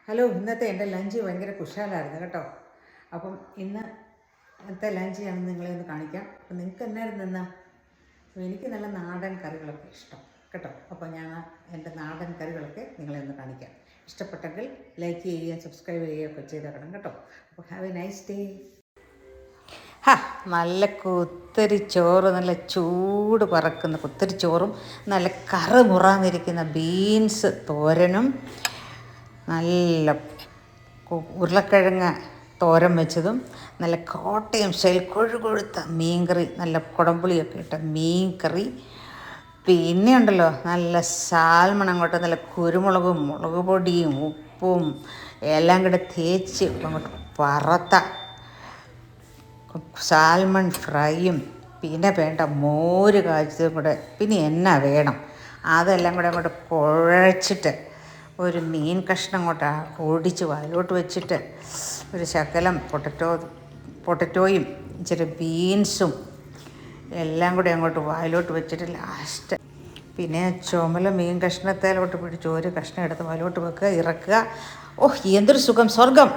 Hello, ഇന്നത്തെ എൻ്റെ lunch ഭയങ്കര കുശാലായിരുന്നു കേട്ടോ. അപ്പം ഇന്നത്തെ ലഞ്ച് ഞാൻ നിങ്ങളെ ഒന്ന് കാണിക്കാം. അപ്പം നിങ്ങൾക്ക് എന്നായിരുന്നു ഇന്ന്? എനിക്ക് നല്ല നാടൻ കറികളൊക്കെ ഇഷ്ടം കേട്ടോ. അപ്പോൾ ഞാൻ എൻ്റെ നാടൻ കറികളൊക്കെ നിങ്ങളെ ഒന്ന് കാണിക്കാം. ഇഷ്ടപ്പെട്ടെങ്കിൽ ലൈക്ക് ചെയ്യുകയും സബ്സ്ക്രൈബ് ചെയ്യുകയൊക്കെ ചെയ്തേക്കണം കേട്ടോ. അപ്പോൾ ഹാവ് എ നൈസ് ഡേ. നല്ല കുത്തരി ചോറ്, നല്ല ചൂട് പറക്കുന്ന കുത്തരി ചോറും നല്ല കറുമുറാന്നിരിക്കുന്ന ബീൻസ് തോരനും നല്ല ഉരുളക്കിഴങ്ങ് തോരൻ വെച്ചതും നല്ല കോട്ടയം സ്റ്റൈൽ കൊഴുകൊഴുത്ത മീൻകറി, നല്ല കുടംപുളിയൊക്കെ ഇട്ട മീൻകറി. പിന്നെ ഉണ്ടല്ലോ നല്ല സാൽമൺ അങ്ങോട്ട് നല്ല കുരുമുളകും മുളക് പൊടിയും ഉപ്പും എല്ലാം കൂടെ തേച്ച് അങ്ങോട്ട് വറുത്ത സാൽമൺ ഫ്രൈയും, പിന്നെ വേണ്ട മോര് കാച്ചതും കൂടെ, പിന്നെ എന്നാ വേണം അതെല്ലാം കൂടെ അങ്ങോട്ട് കുഴച്ചിട്ട് ഒരു മീൻ കഷ്ണം അങ്ങോട്ട് ഓടിച്ച് വായിലോട്ട് വെച്ചിട്ട് ഒരു ശകലം പൊട്ടറ്റോയും ഇച്ചിരി ബീൻസും എല്ലാം കൂടി അങ്ങോട്ട് വായിലോട്ട് വെച്ചിട്ട് ലാസ്റ്റ് പിന്നെ ചുമല മീൻ കഷ്ണത്തേലോട്ട് പിടിച്ച് ഒരു കഷ്ണം എടുത്ത് വായിലോട്ട് വെക്കുക, ഇറക്കുക. ഓഹ്, എന്തൊരു സുഖം, സ്വർഗം.